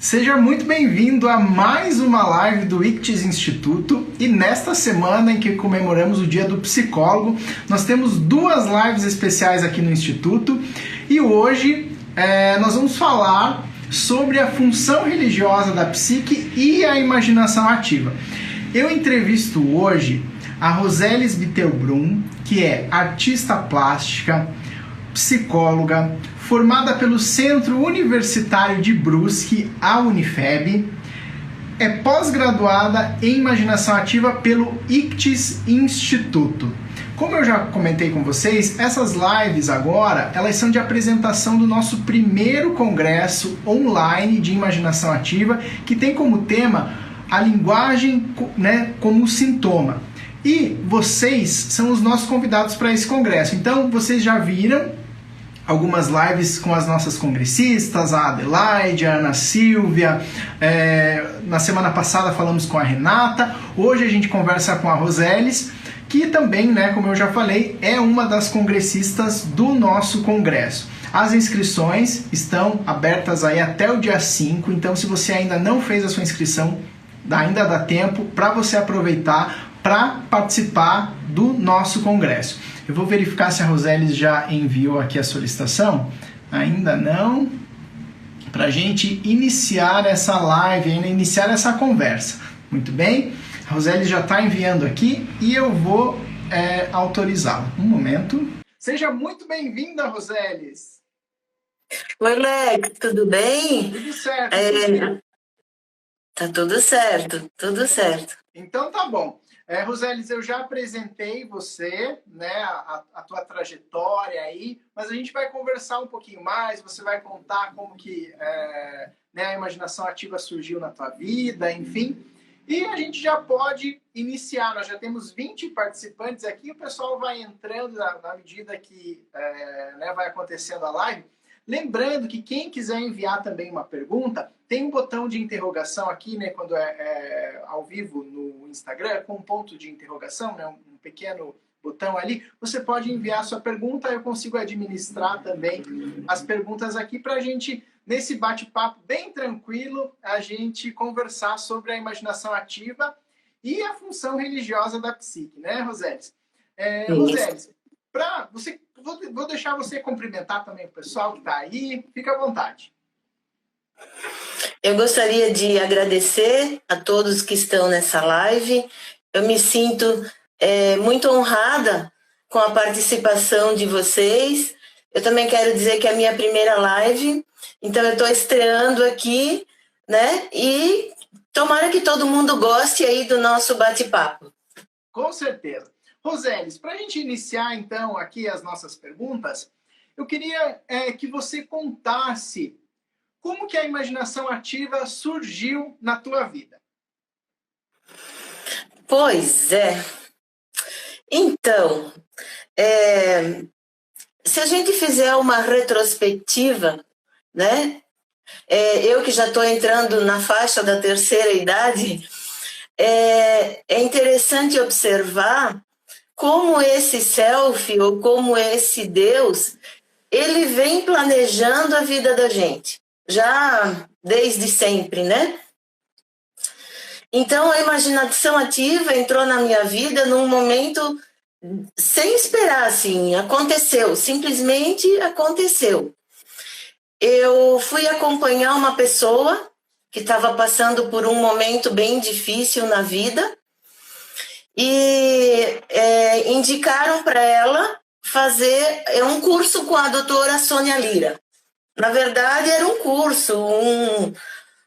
Seja muito bem-vindo a mais uma live do ICTIS Instituto, e nesta semana em que comemoramos o Dia do Psicólogo, nós temos duas lives especiais aqui no Instituto, e hoje nós vamos falar sobre a função religiosa da psique e a imaginação ativa. Eu entrevisto hoje a Rosélis Bittelbrunn, que é artista plástica, psicóloga, formada pelo Centro Universitário de Brusque, a Unifeb, é pós-graduada em Imaginação Ativa pelo ICTIS Instituto. Como eu já comentei com vocês, essas lives agora, elas são de apresentação do nosso primeiro congresso online de Imaginação Ativa, que tem como tema a linguagem, como sintoma. E vocês são os nossos convidados para esse congresso. Então, vocês já viram algumas lives com as nossas congressistas, a Adelaide, a Ana Silvia, na semana passada falamos com a Renata, hoje a gente conversa com a Rosélis, que também, como eu já falei, é uma das congressistas do nosso congresso. As inscrições estão abertas aí até o dia 5, então se você ainda não fez a sua inscrição, ainda dá tempo para você aproveitar para participar do nosso congresso. Eu vou verificar se a Rosélis já enviou aqui a solicitação. Ainda não. Para a gente iniciar essa live, iniciar essa conversa. Muito bem. A Rosélis já está enviando aqui e eu vou autorizá-la. Um momento. Seja muito bem-vinda, Rosélis. Oi, Lex, tudo bem? Tudo certo. Tá tudo certo, tudo certo. Então tá bom. Rosélis, eu já apresentei você, a tua trajetória aí, mas a gente vai conversar um pouquinho mais, você vai contar como que a imaginação ativa surgiu na tua vida, enfim. E a gente já pode iniciar, nós já temos 20 participantes aqui, o pessoal vai entrando na medida que vai acontecendo a live. Lembrando que quem quiser enviar também uma pergunta, tem um botão de interrogação aqui, quando é ao vivo no Instagram, com um ponto de interrogação, um pequeno botão ali. Você pode enviar sua pergunta, eu consigo administrar também as perguntas aqui para a gente, nesse bate-papo bem tranquilo, a gente conversar sobre a imaginação ativa e a função religiosa da psique, né, Rosélis? Rosélis, vou deixar você cumprimentar também o pessoal que está aí. Fica à vontade. Eu gostaria de agradecer a todos que estão nessa live. Eu me sinto muito honrada com a participação de vocês. Eu também quero dizer que é a minha primeira live, então eu estou estreando aqui, E tomara que todo mundo goste aí do nosso bate-papo. Com certeza. Rosélis, para a gente iniciar, então, aqui as nossas perguntas, eu queria que você contasse como que a imaginação ativa surgiu na tua vida. Pois é. Então, se a gente fizer uma retrospectiva, eu que já estou entrando na faixa da terceira idade, é interessante observar como esse self, ou como esse Deus, ele vem planejando a vida da gente, já desde sempre, Então, a imaginação ativa entrou na minha vida num momento sem esperar, assim, aconteceu, simplesmente aconteceu. Eu fui acompanhar uma pessoa que estava passando por um momento bem difícil na vida, e indicaram para ela fazer um curso com a doutora Sônia Lira. Na verdade, era um curso,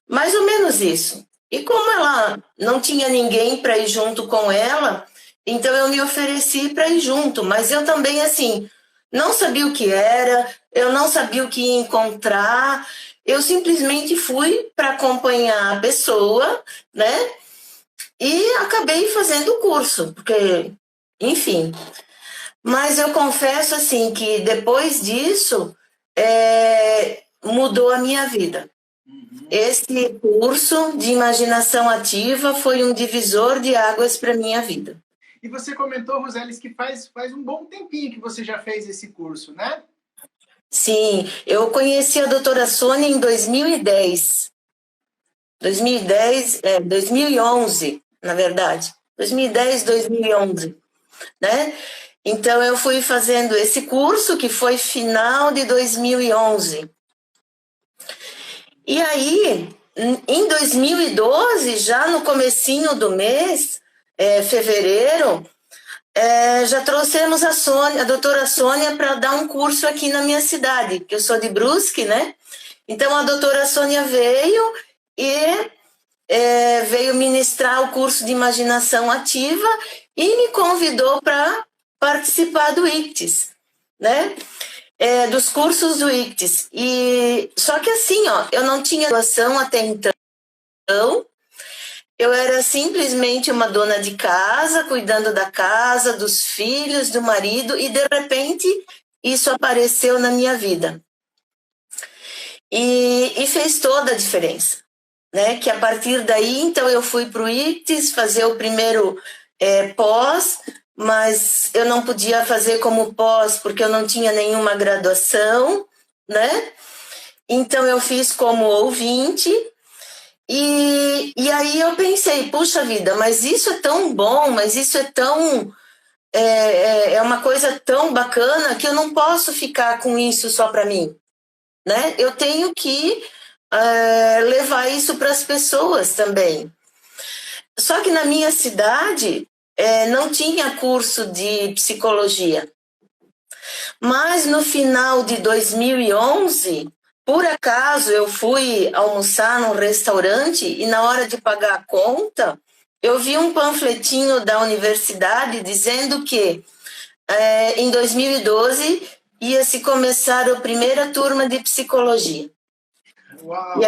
mais ou menos isso. E como ela não tinha ninguém para ir junto com ela, então eu me ofereci para ir junto. Mas eu também, assim, não sabia o que era, eu não sabia o que ia encontrar, eu simplesmente fui para acompanhar a pessoa, E acabei fazendo o curso, porque, enfim. Mas eu confesso, assim, que depois disso, mudou a minha vida. Esse curso de imaginação ativa foi um divisor de águas para a minha vida. E você comentou, Rosélis, que faz um bom tempinho que você já fez esse curso, né? Sim, eu conheci a doutora Sônia em 2010. 2010, 2011, na verdade. 2010, 2011, né? Então, eu fui fazendo esse curso, que foi final de 2011. E aí, em 2012, já no comecinho do mês, fevereiro, já trouxemos a Sônia, a doutora Sônia, para dar um curso aqui na minha cidade, que eu sou de Brusque, né? Então, a doutora Sônia veio e veio ministrar o curso de imaginação ativa e me convidou para participar do ICTIS, né? Dos cursos do ICTIS. Só que assim, ó, eu não tinha graduação até então, eu era simplesmente uma dona de casa, cuidando da casa, dos filhos, do marido, e de repente isso apareceu na minha vida. E fez toda a diferença, né? Que a partir daí, então, eu fui para o ICTIS fazer o primeiro pós, mas eu não podia fazer como pós porque eu não tinha nenhuma graduação, né? Então, eu fiz como ouvinte. E aí eu pensei, puxa vida, mas isso é tão bom, mas isso é tão... É uma coisa tão bacana que eu não posso ficar com isso só para mim, né? Eu tenho que levar isso para as pessoas também. Só que na minha cidade não tinha curso de psicologia. Mas no final de 2011, por acaso eu fui almoçar num restaurante e na hora de pagar a conta, eu vi um panfletinho da universidade dizendo que em 2012 ia se começar a primeira turma de psicologia. Uau. E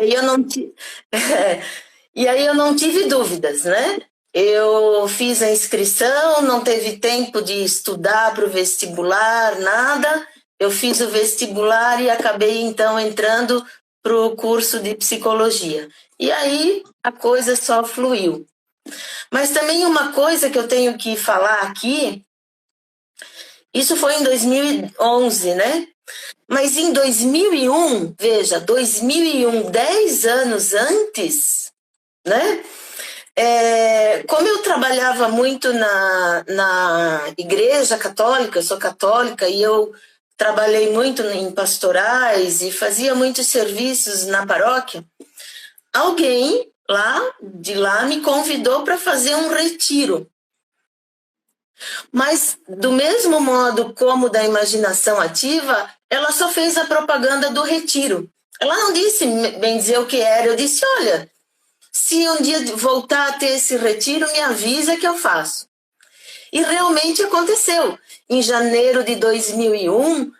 aí eu não tive dúvidas, né? Eu fiz a inscrição, não teve tempo de estudar para o vestibular, nada. Eu fiz o vestibular e acabei, então, entrando para o curso de psicologia. E aí a coisa só fluiu. Mas também uma coisa que eu tenho que falar aqui, isso foi em 2011, né? Mas em 2001, veja, 2001, 10 anos antes, né? Como eu trabalhava muito na igreja católica, eu sou católica, e eu trabalhei muito em pastorais e fazia muitos serviços na paróquia, alguém de lá me convidou para fazer um retiro. Mas, do mesmo modo como da imaginação ativa, ela só fez a propaganda do retiro. Ela não disse, bem dizer, o que era. Eu disse, olha, se um dia voltar a ter esse retiro, me avisa que eu faço. E realmente aconteceu. Em janeiro de 2001,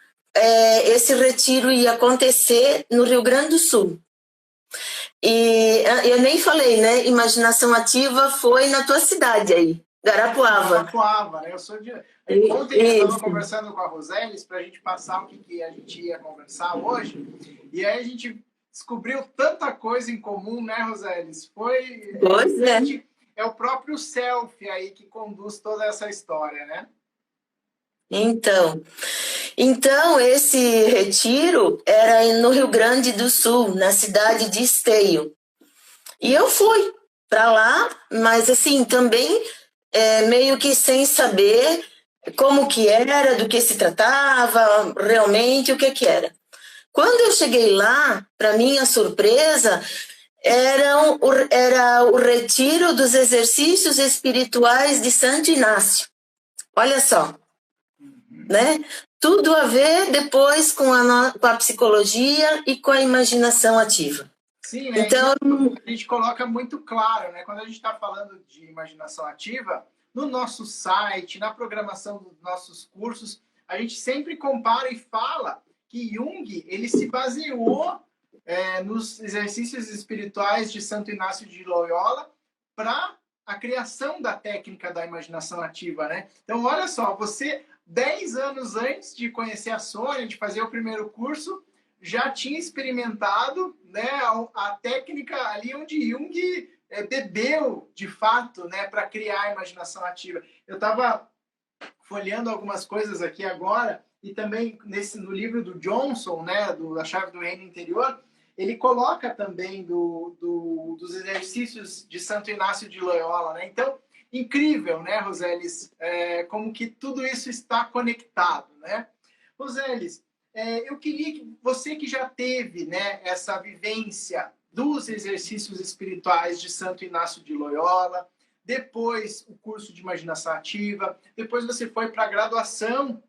esse retiro ia acontecer no Rio Grande do Sul. E eu nem falei, né? Imaginação ativa foi na tua cidade aí, Guarapuava. Guarapuava, né? Eu sou de... Ontem eu estava conversando com a Roselis para a gente passar o que a gente ia conversar hoje. E aí a gente descobriu tanta coisa em comum, né, Roselis? Pois é. É o próprio selfie aí que conduz toda essa história, né? Então esse retiro era no Rio Grande do Sul, na cidade de Esteio. E eu fui para lá, mas assim, também meio que sem saber como que era, do que se tratava, realmente o que era. Quando eu cheguei lá, para minha surpresa, era o retiro dos exercícios espirituais de Santo Inácio. Olha só, né? Tudo a ver depois com a psicologia e com a imaginação ativa. Sim, né? Então, a gente coloca muito claro, né? Quando a gente está falando de imaginação ativa, no nosso site, na programação dos nossos cursos, a gente sempre compara e fala que Jung ele se baseou nos exercícios espirituais de Santo Inácio de Loyola para a criação da técnica da imaginação ativa, né? Então, olha só, você, 10 anos antes de conhecer a Sônia, de fazer o primeiro curso, já tinha experimentado, né, a técnica ali onde Jung bebeu, de fato, né, para criar a imaginação ativa. Eu estava folheando algumas coisas aqui agora, e também no livro do Johnson, né, A Chave do Reino Interior, ele coloca também dos exercícios de Santo Inácio de Loyola, né? Então, incrível, né, Roseles? Como que tudo isso está conectado, né? Roseles, eu queria que você que já teve, né, essa vivência dos exercícios espirituais de Santo Inácio de Loyola, depois o curso de imaginação ativa, depois você foi para a graduação,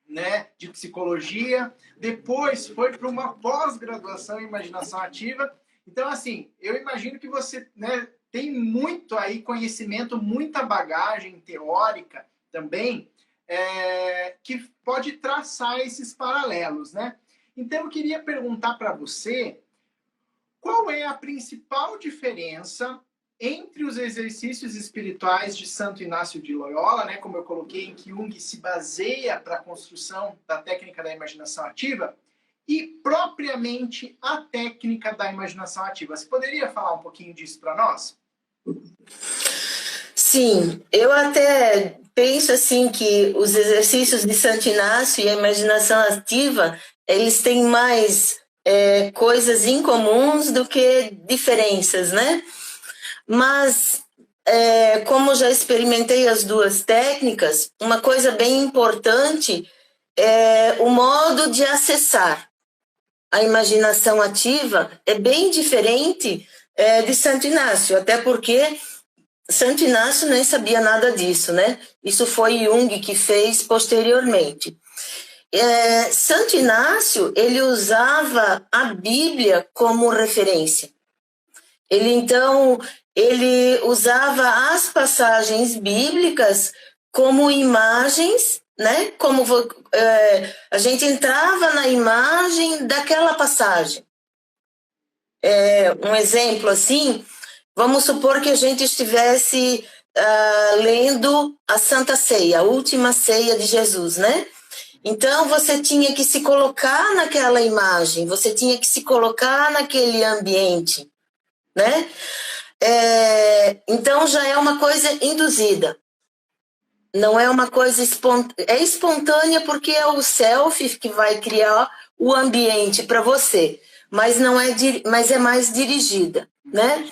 né, de psicologia, depois foi para uma pós-graduação em imaginação ativa. Então, assim, eu imagino que você, né, tem muito aí conhecimento, muita bagagem teórica também, que pode traçar esses paralelos, né? Então, eu queria perguntar para você qual é a principal diferença entre os exercícios espirituais de Santo Inácio de Loyola, né, como eu coloquei, em que Jung se baseia para a construção da técnica da imaginação ativa, e propriamente a técnica da imaginação ativa. Você poderia falar um pouquinho disso para nós? Sim, eu até penso assim que os exercícios de Santo Inácio e a imaginação ativa, eles têm mais coisas incomuns do que diferenças, né? Mas, como já experimentei as duas técnicas, uma coisa bem importante é o modo de acessar. A imaginação ativa é bem diferente de Santo Inácio, até porque Santo Inácio nem sabia nada disso, né? Isso foi Jung que fez posteriormente. Santo Inácio, ele usava a Bíblia como referência. Ele usava as passagens bíblicas como imagens, né? Como a gente entrava na imagem daquela passagem. Um exemplo assim, vamos supor que a gente estivesse lendo a Santa Ceia, a última ceia de Jesus, né? Então, você tinha que se colocar naquela imagem, você tinha que se colocar naquele ambiente, né? Então, já é uma coisa induzida. Não é uma coisa espontânea. É espontânea porque é o self que vai criar o ambiente para você, mas mas é mais dirigida, né?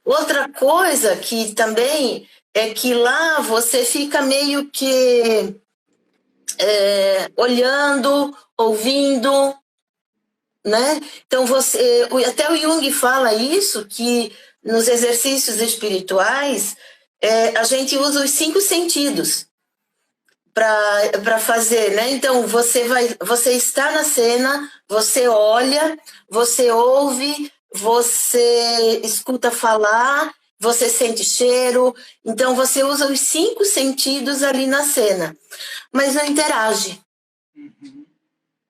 Outra coisa que também é que lá você fica meio que olhando, ouvindo, né? Então até o Jung fala isso, que nos exercícios espirituais a gente usa os 5 sentidos para fazer, né? Então você está na cena, você olha, você ouve, você escuta falar, você sente cheiro, então você usa os 5 sentidos ali na cena, mas não interage.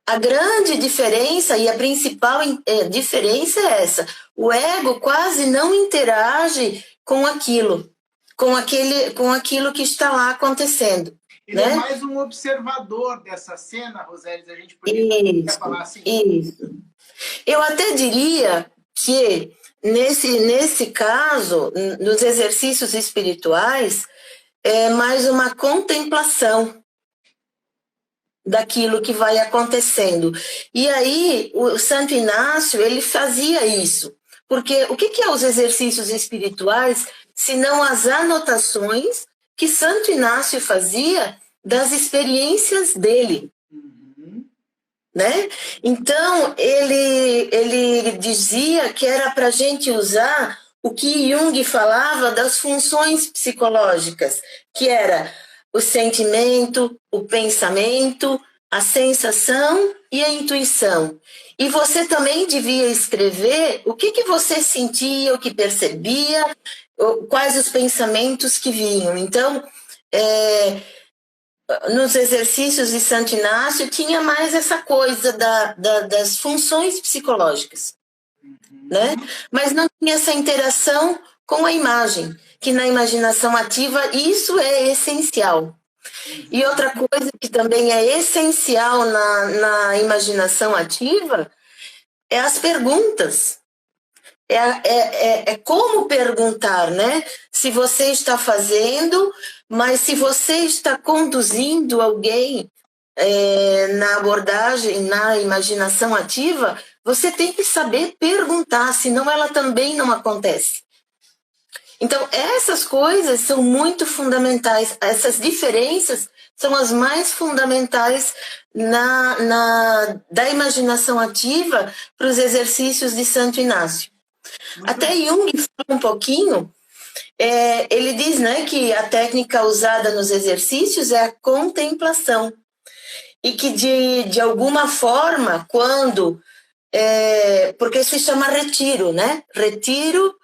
A grande diferença e a principal diferença é essa: o ego quase não interage com aquilo, com aquilo que está lá acontecendo. Ele né? É mais um observador dessa cena, Rosélis, a gente poderia falar assim. Isso. Eu até diria que, nesse caso, nos exercícios espirituais, é mais uma contemplação daquilo que vai acontecendo. E aí, o Santo Inácio, ele fazia isso. Porque o que é os exercícios espirituais, se não as anotações que Santo Inácio fazia das experiências dele? Né? Então, ele dizia que era para a gente usar o que Jung falava das funções psicológicas, que era o sentimento, o pensamento, a sensação e a intuição. E você também devia escrever o que você sentia, o que percebia, quais os pensamentos que vinham. Então, nos exercícios de Santo Inácio tinha mais essa coisa das funções psicológicas, né? Mas não tinha essa interação com a imagem, que na imaginação ativa isso é essencial. E outra coisa que também é essencial na imaginação ativa é as perguntas. É como perguntar, né? Se você está fazendo, mas se você está conduzindo alguém na abordagem, na imaginação ativa, você tem que saber perguntar, senão ela também não acontece. Então, essas coisas são muito fundamentais, essas diferenças são as mais fundamentais da imaginação ativa para os exercícios de Santo Inácio. Até Jung fala um pouquinho, ele diz, né, que a técnica usada nos exercícios é a contemplação. E que, de alguma forma, porque isso se chama retiro, né? Retiro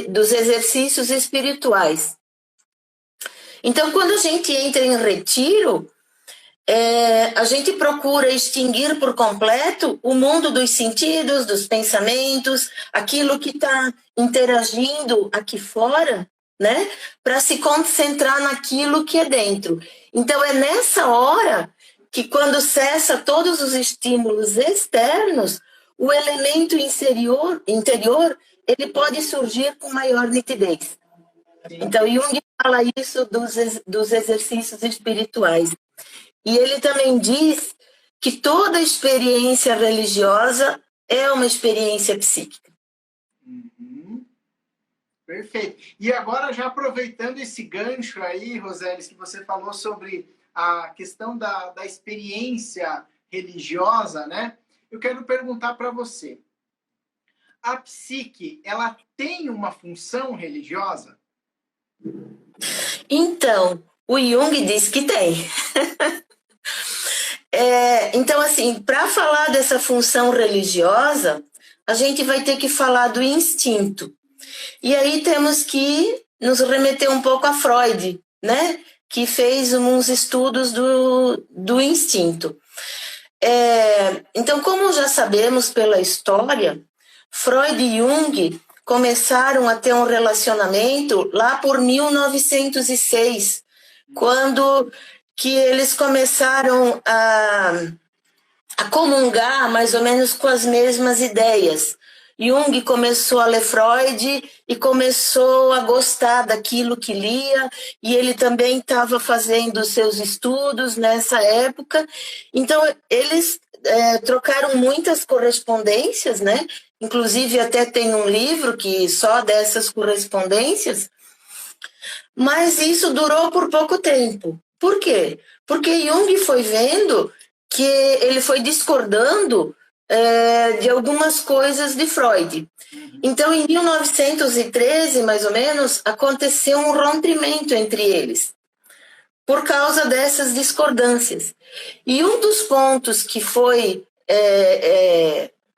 dos exercícios espirituais. Então, quando a gente entra em retiro, a gente procura extinguir por completo o mundo dos sentidos, dos pensamentos, aquilo que está interagindo aqui fora, né? Para se concentrar naquilo que é dentro. Então, é nessa hora que, quando cessa todos os estímulos externos, o elemento interior ele pode surgir com maior nitidez. Então, Jung fala isso dos exercícios espirituais. E ele também diz que toda experiência religiosa é uma experiência psíquica. Uhum. Perfeito. E agora, já aproveitando esse gancho aí, Rosélis, que você falou sobre a questão da experiência religiosa, né? Eu quero perguntar para você. A psique, ela tem uma função religiosa? Então, o Jung diz que tem. Então, assim, para falar dessa função religiosa, a gente vai ter que falar do instinto. E aí temos que nos remeter um pouco a Freud, né? Que fez uns estudos do instinto. Então, como já sabemos pela história, Freud e Jung começaram a ter um relacionamento lá por 1906, quando que eles começaram a comungar mais ou menos com as mesmas ideias. Jung começou a ler Freud e começou a gostar daquilo que lia, e ele também estava fazendo seus estudos nessa época. Então, eles trocaram muitas correspondências, né? Inclusive, até tem um livro que só dessas correspondências, mas isso durou por pouco tempo. Por quê? Porque Jung foi vendo que ele foi discordando de algumas coisas de Freud. Então, em 1913, mais ou menos, aconteceu um rompimento entre eles, por causa dessas discordâncias. E um dos pontos que foi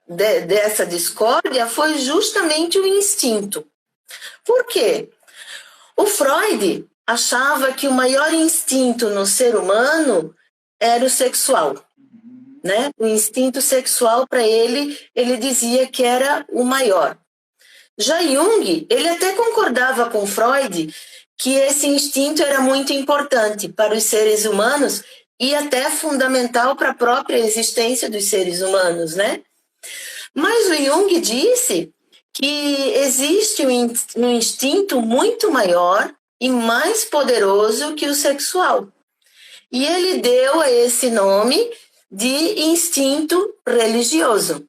dessa discórdia foi justamente o instinto. Por quê? O Freud achava que o maior instinto no ser humano era o sexual. Né? O instinto sexual, para ele dizia que era o maior. Já Jung, ele até concordava com Freud que esse instinto era muito importante para os seres humanos e até fundamental para a própria existência dos seres humanos, né? Mas o Jung disse que existe um instinto muito maior e mais poderoso que o sexual. E ele deu a esse nome de instinto religioso.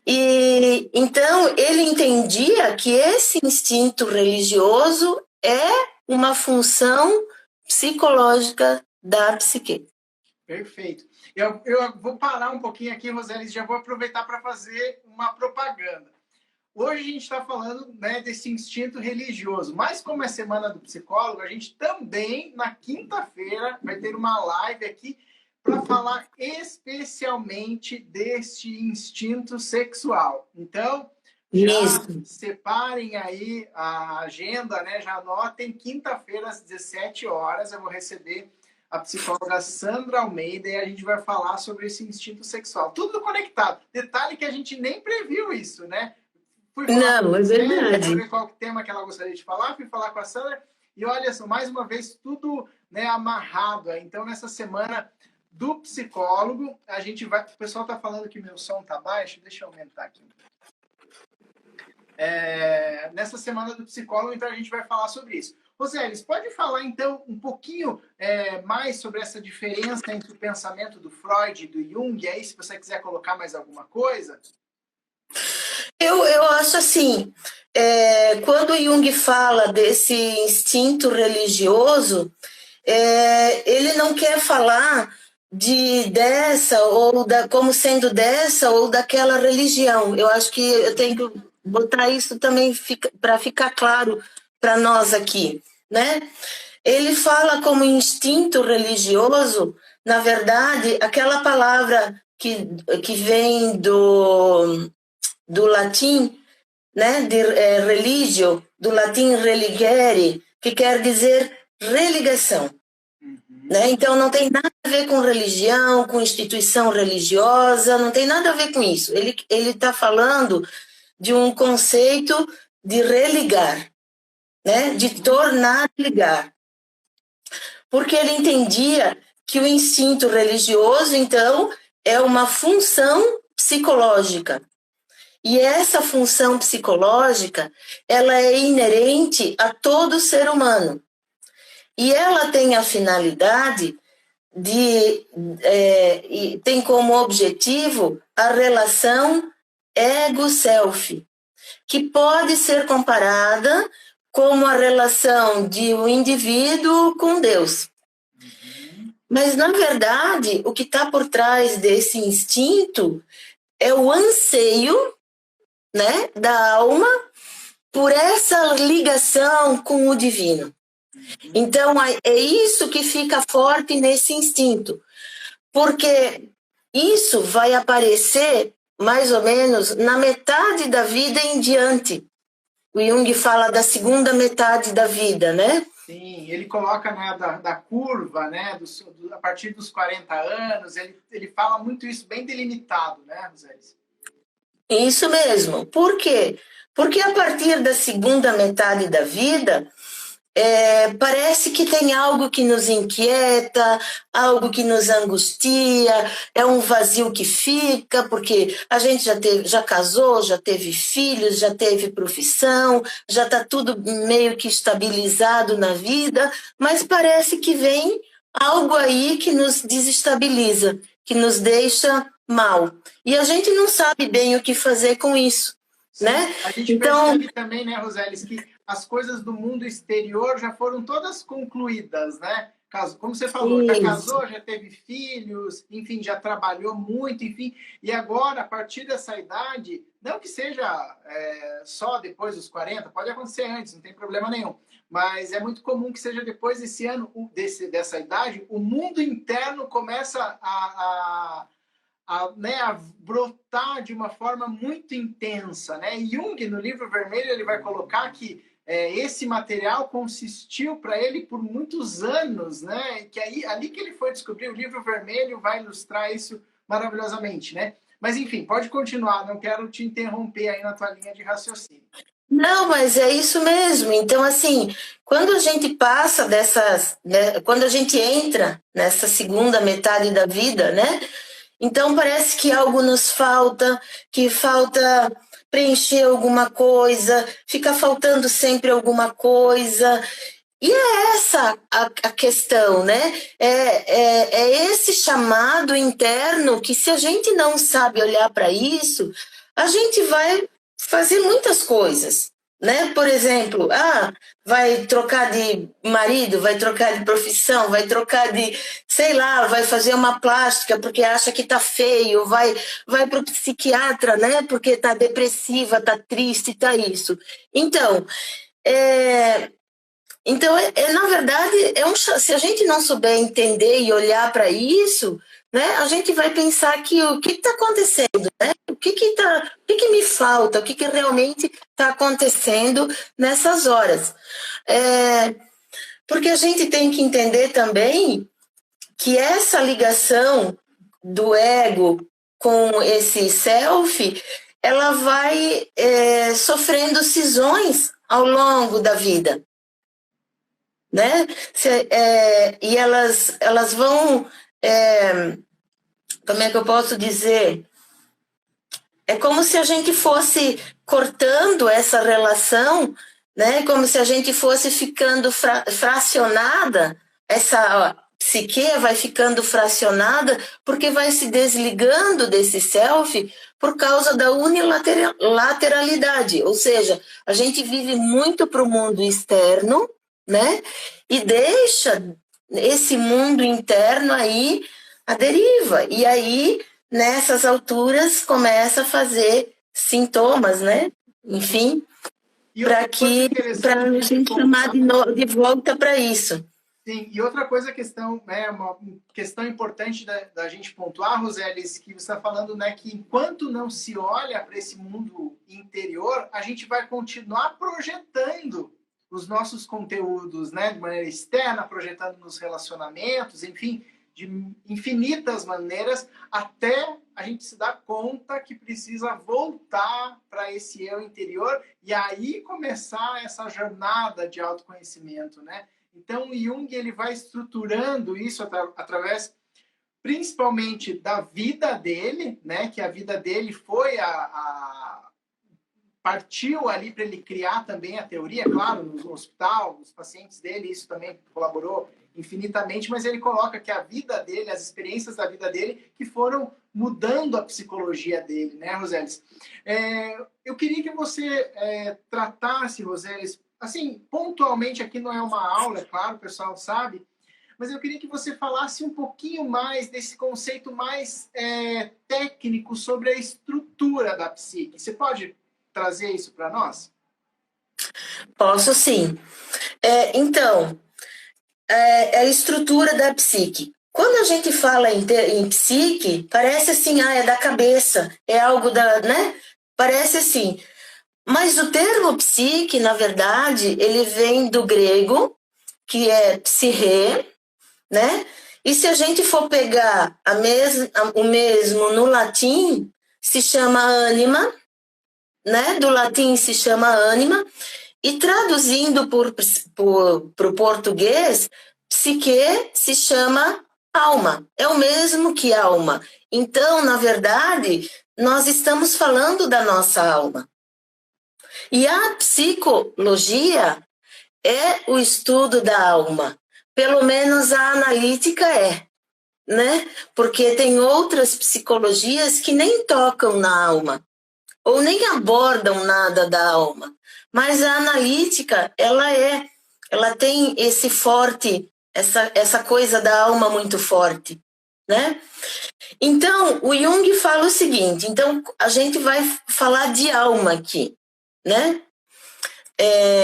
E então ele entendia que esse instinto religioso é uma função psicológica da psique. Perfeito. Eu vou parar um pouquinho aqui, Roseli, já vou aproveitar para fazer uma propaganda. Hoje a gente está falando, né, desse instinto religioso, mas como é Semana do Psicólogo, a gente também, na quinta-feira, vai ter uma live aqui para falar especialmente deste instinto sexual. Então, já separem aí a agenda, né? Já anotem, quinta-feira às 17 horas eu vou receber a psicóloga Sandra Almeida e a gente vai falar sobre esse instinto sexual. Tudo conectado. Detalhe que a gente nem previu isso, né? Fui falar Não, é verdade. Fui ver qual tema que ela gostaria de falar, fui falar com a Sandra e olha só, mais uma vez, tudo, né, amarrado. Então, nessa semana do psicólogo, a gente vai... O pessoal está falando que meu som está baixo, deixa eu aumentar aqui. Nessa semana do psicólogo, então, a gente vai falar sobre isso. Roseli, pode falar então um pouquinho mais sobre essa diferença entre o pensamento do Freud e do Jung? E aí, se você quiser colocar mais alguma coisa. Eu acho assim, quando Jung fala desse instinto religioso, ele não quer falar dessa ou como sendo dessa ou daquela religião. Eu acho que eu tenho que botar isso também para ficar claro para nós aqui, né? Ele fala como instinto religioso, na verdade, aquela palavra que vem do latim, né, de religio, do latim religere, que quer dizer religação. Né? Então, não tem nada a ver com religião, com instituição religiosa, não tem nada a ver com isso. Ele está falando de um conceito de religar, né? De tornar ligar. Porque ele entendia que o instinto religioso, então, é uma função psicológica. E essa função psicológica, ela é inerente a todo ser humano. E ela tem a finalidade tem como objetivo a relação ego-self, que pode ser comparada como a relação de um indivíduo com Deus. Mas, na verdade, o que está por trás desse instinto é o anseio, né, da alma por essa ligação com o divino. Então, é isso que fica forte nesse instinto, porque isso vai aparecer mais ou menos na metade da vida em diante. O Jung fala da segunda metade da vida, né? Sim, ele coloca, né, da curva, né, a partir dos 40 anos, ele fala muito isso bem delimitado, né, Roseli? Isso mesmo. Por quê? Porque a partir da segunda metade da vida, parece que tem algo que nos inquieta, algo que nos angustia, é um vazio que fica, porque a gente já casou, já teve filhos, já teve profissão, já está tudo meio que estabilizado na vida, mas parece que vem algo aí que nos desestabiliza, que nos deixa mal. E a gente não sabe bem o que fazer com isso. Sim, né? A gente percebe também, né, Roseli, que as coisas do mundo exterior já foram todas concluídas, né? Como você falou, já casou, já teve filhos, enfim, já trabalhou muito, enfim. E agora, a partir dessa idade, não que seja só depois dos 40, pode acontecer antes, não tem problema nenhum. Mas é muito comum que seja depois desse ano, dessa idade, o mundo interno começa a brotar de uma forma muito intensa, né? E Jung, no Livro Vermelho, ele vai colocar que esse material consistiu para ele por muitos anos, né? Que ali que ele foi descobrir, o Livro Vermelho vai ilustrar isso maravilhosamente, né? Mas, enfim, pode continuar, não quero te interromper aí na tua linha de raciocínio. Não, mas é isso mesmo. Então, assim, quando a gente passa né, quando a gente entra nessa segunda metade da vida, né? Então parece que algo nos falta, que falta preencher alguma coisa, fica faltando sempre alguma coisa. E é essa a questão, né? É esse chamado interno que, se a gente não sabe olhar para isso, a gente vai fazer muitas coisas, né? Por exemplo, vai trocar de marido, vai trocar de profissão, vai trocar de, sei lá, vai fazer uma plástica porque acha que tá feio, vai para o psiquiatra, né? Porque tá depressiva, tá triste, tá isso. Então, na verdade, se a gente não souber entender e olhar para isso, né, a gente vai pensar que o que está acontecendo, né? O que me falta, o que realmente está acontecendo nessas horas. Porque a gente tem que entender também que essa ligação do ego com esse self, ela vai sofrendo cisões ao longo da vida. Né? E elas vão, como é que eu posso dizer? É como se a gente fosse cortando essa relação né? Como se a gente fosse ficando fracionada, essa psique vai ficando fracionada porque vai se desligando desse self por causa da unilateralidade, ou seja, a gente vive muito para o mundo externo, né? E deixa esse mundo interno aí à deriva. E aí, nessas alturas, começa a fazer sintomas, né? Enfim, para a gente chamar de volta para isso. Sim, e outra coisa, uma questão importante da gente pontuar, Rosélis, que você está falando, né, que enquanto não se olha para esse mundo interior, a gente vai continuar projetando os nossos conteúdos, né, de maneira externa, projetando nos relacionamentos, enfim, de infinitas maneiras, até a gente se dar conta que precisa voltar para esse eu interior e aí começar essa jornada de autoconhecimento, né? Então, o Jung ele vai estruturando isso através, principalmente, da vida dele, né? Que a vida dele foi partiu ali para ele criar também a teoria, claro, no hospital, os pacientes dele, isso também colaborou infinitamente, mas ele coloca que a vida dele, as experiências da vida dele, que foram mudando a psicologia dele, né, Rosélis? Eu queria que você tratasse, Rosélis, assim, pontualmente, aqui não é uma aula, é claro, o pessoal sabe, mas eu queria que você falasse um pouquinho mais desse conceito mais técnico sobre a estrutura da psique. Você pode trazer isso para nós? Posso sim. Então, a estrutura da psique. Quando a gente fala em psique, parece assim, é da cabeça, é algo né? Parece assim. Mas o termo psique, na verdade, ele vem do grego, que é psirrê, né? E se a gente for pegar o mesmo no latim, se chama ânima, né? Do latim se chama ânima, e traduzindo para o português, psique se chama alma. É o mesmo que alma. Então, na verdade, nós estamos falando da nossa alma. E a psicologia é o estudo da alma. Pelo menos a analítica né? Porque tem outras psicologias que nem tocam na alma, ou nem abordam nada da alma. Mas a analítica, ela tem esse forte, essa coisa da alma muito forte, né? Então, o Jung fala o seguinte, então a gente vai falar de alma aqui, né?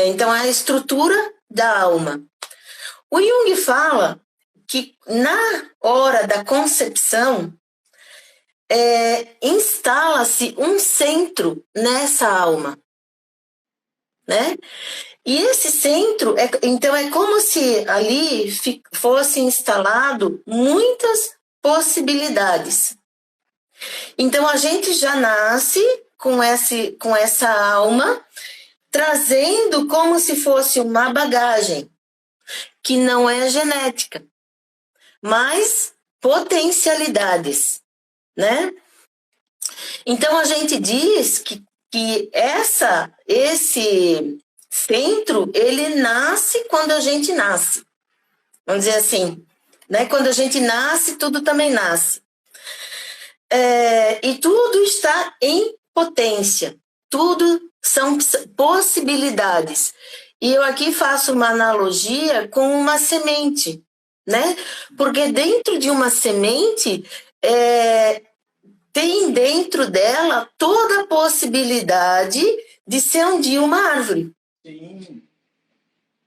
Então, a estrutura da alma. O Jung fala que na hora da concepção, instala-se um centro nessa alma, né? E esse centro, então é como se ali fosse instalado muitas possibilidades. Então a gente já nasce com essa alma trazendo como se fosse uma bagagem que não é genética, mas potencialidades, né? Então a gente diz que esse centro, ele nasce quando a gente nasce. Vamos dizer assim, né? Quando a gente nasce, tudo também nasce. E tudo está em potência. Tudo são possibilidades. E eu aqui faço uma analogia com uma semente, né? Porque dentro de uma semente tem dentro dela toda a possibilidade de ser um dia uma árvore. Sim.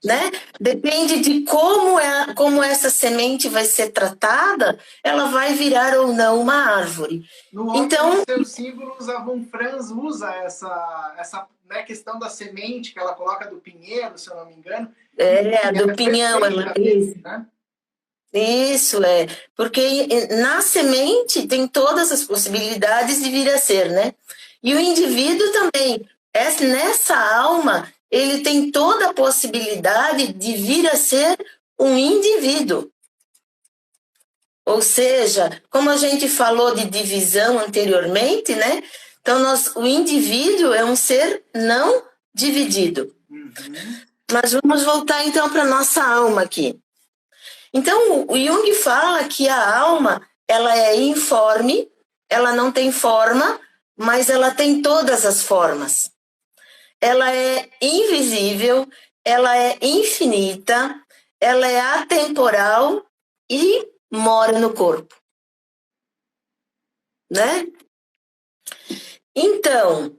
Né? Depende de como essa semente vai ser tratada, ela vai virar ou não uma árvore. No então, seus símbolos, a Von Franz usa essa né, questão da semente que ela coloca do pinheiro, se eu não me engano. Do pinhão. Né? Isso, porque na semente tem todas as possibilidades de vir a ser, né? E o indivíduo também, nessa alma, ele tem toda a possibilidade de vir a ser um indivíduo. Ou seja, como a gente falou de divisão anteriormente, né? Então, o indivíduo é um ser não dividido. Uhum. Mas vamos voltar então para nossa alma aqui. Então, o Jung fala que a alma, ela é informe, ela não tem forma, mas ela tem todas as formas. Ela é invisível, ela é infinita, ela é atemporal e mora no corpo, né? Então,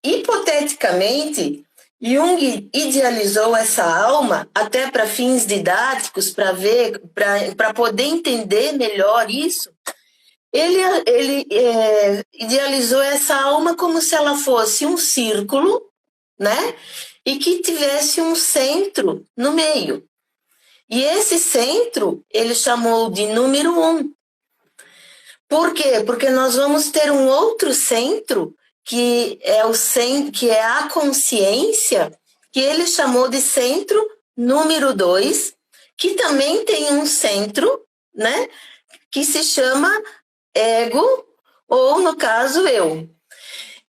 hipoteticamente, Jung idealizou essa alma até para fins didáticos, para ver, para poder entender melhor isso. Ele idealizou essa alma como se ela fosse um círculo, né? E que tivesse um centro no meio. E esse centro ele chamou de número 1. Por quê? Porque nós vamos ter um outro centro que é o centro, que é a consciência, que ele chamou de centro número 2, que também tem um centro, né? Que se chama ego, ou no caso eu.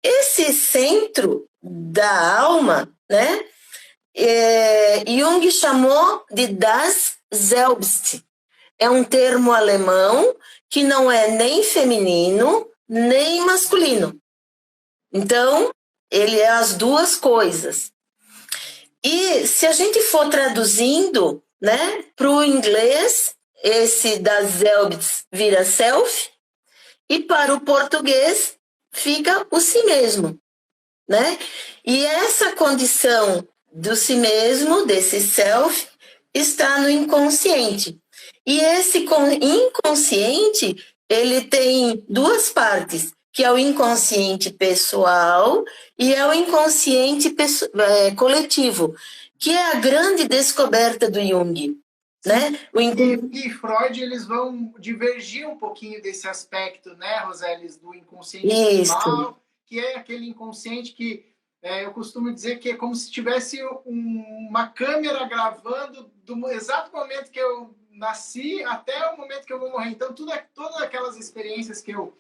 Esse centro da alma, né? Jung chamou de Das Selbst. É um termo alemão que não é nem feminino, nem masculino. Então, ele é as duas coisas. E se a gente for traduzindo, né, para o inglês, esse Das Selbst vira self, e para o português fica o si mesmo, né? E essa condição do si mesmo, desse self, está no inconsciente. E esse inconsciente, ele tem duas partes, que é o inconsciente pessoal e é o inconsciente coletivo, que é a grande descoberta do Jung. Né? E Freud, eles vão divergir um pouquinho desse aspecto, né, Rosélis, do inconsciente pessoal, que é aquele inconsciente que eu costumo dizer que é como se tivesse uma câmera gravando do exato momento que eu nasci até o momento que eu vou morrer. Então, todas aquelas experiências que eu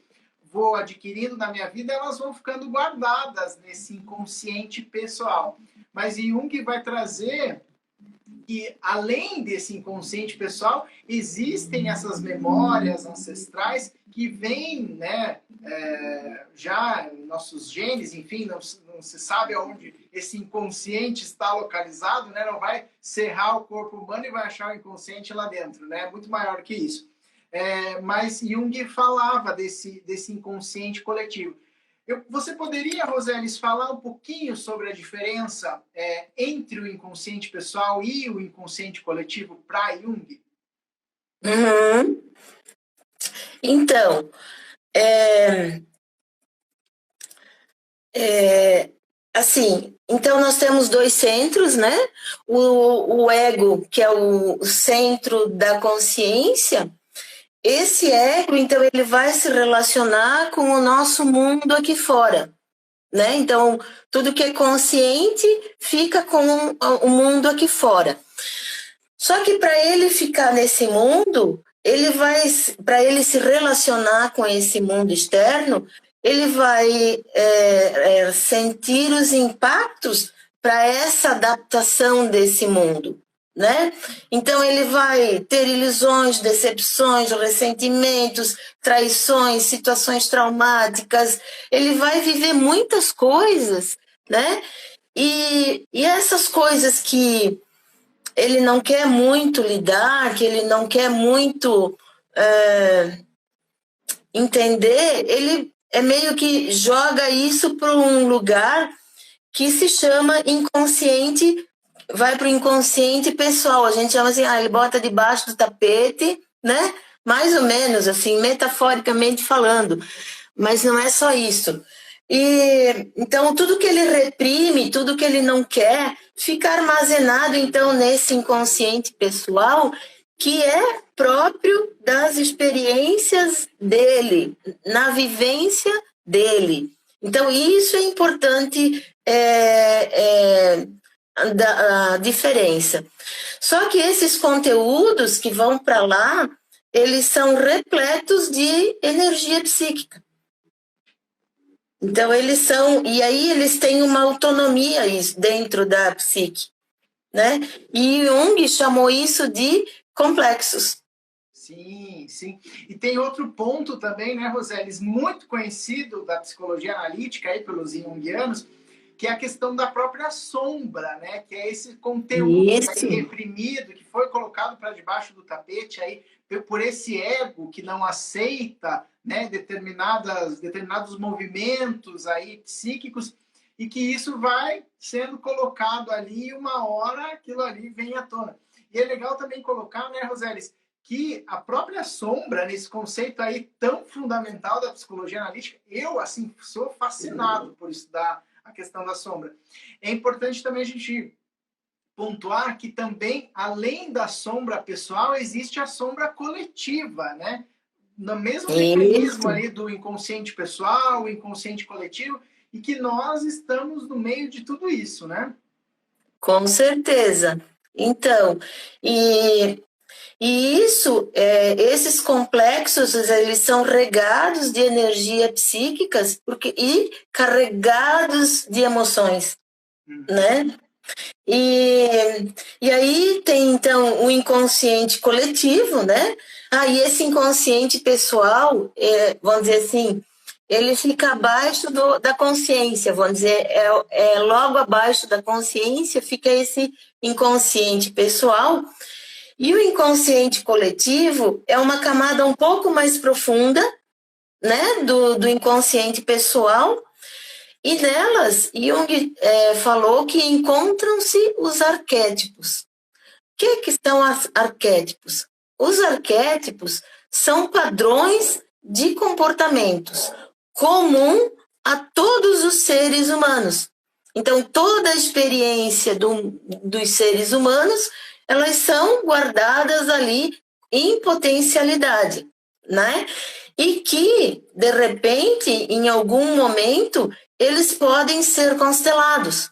vou adquirindo na minha vida, elas vão ficando guardadas nesse inconsciente pessoal. Mas Jung vai trazer que, além desse inconsciente pessoal, existem essas memórias ancestrais que vêm, né, já nossos genes, enfim, não se sabe aonde esse inconsciente está localizado, né, não vai serrar o corpo humano e vai achar o inconsciente lá dentro, né, é muito maior que isso. Mas Jung falava desse inconsciente coletivo. Você poderia, Rosélis, falar um pouquinho sobre a diferença entre o inconsciente pessoal e o inconsciente coletivo para Jung? Uhum. Então, assim, então nós temos dois centros, né? O ego, que é o centro da consciência. Esse ego, então, ele vai se relacionar com o nosso mundo aqui fora, né? Então, tudo que é consciente fica com o mundo aqui fora. Só que para ele ficar nesse mundo, para ele se relacionar com esse mundo externo, ele vai sentir os impactos para essa adaptação desse mundo, né? Então ele vai ter ilusões, decepções, ressentimentos, traições, situações traumáticas. Ele vai viver muitas coisas, né? E essas coisas que ele não quer muito lidar, que ele não quer muito entender, ele meio que joga isso para um lugar que se chama inconsciente, vai para o inconsciente pessoal. A gente chama assim, ele bota debaixo do tapete, né? Mais ou menos, assim, metaforicamente falando. Mas não é só isso. E então tudo que ele reprime, tudo que ele não quer, fica armazenado então nesse inconsciente pessoal, que é próprio das experiências dele, na vivência dele. Então isso é importante a diferença. Só que esses conteúdos que vão para lá, eles são repletos de energia psíquica. Então, eles são... E aí, eles têm uma autonomia dentro da psique, né? E Jung chamou isso de complexos. Sim, sim. E tem outro ponto também, né, Roselis, muito conhecido da psicologia analítica aí pelos junguianos, que é a questão da própria sombra, né? Que é esse conteúdo aí reprimido que foi colocado para debaixo do tapete aí por esse ego que não aceita, né, determinados movimentos aí psíquicos, e que isso vai sendo colocado ali e uma hora aquilo ali vem à tona. E é legal também colocar, né, Roselis, que a própria sombra, nesse conceito aí tão fundamental da psicologia analítica, eu, assim, sou fascinado por estudar a questão da sombra. É importante também a gente pontuar que também, além da sombra pessoal, existe a sombra coletiva, né? No mesmo mecanismo ali do inconsciente pessoal, o inconsciente coletivo, e que nós estamos no meio de tudo isso, né? Com certeza. Então, e isso, esses complexos, eles são regados de energia psíquicas e carregados de emoções, né? E aí tem, então, o inconsciente coletivo, né? E esse inconsciente pessoal, vamos dizer assim, ele fica abaixo da consciência, vamos dizer, logo abaixo da consciência fica esse inconsciente pessoal. E o inconsciente coletivo é uma camada um pouco mais profunda, né, do inconsciente pessoal, e nelas, Jung falou que encontram-se os arquétipos. O que são os arquétipos? Os arquétipos são padrões de comportamentos comum a todos os seres humanos. Então, toda a experiência dos seres humanos, elas são guardadas ali em potencialidade, né? E que, de repente, em algum momento, eles podem ser constelados,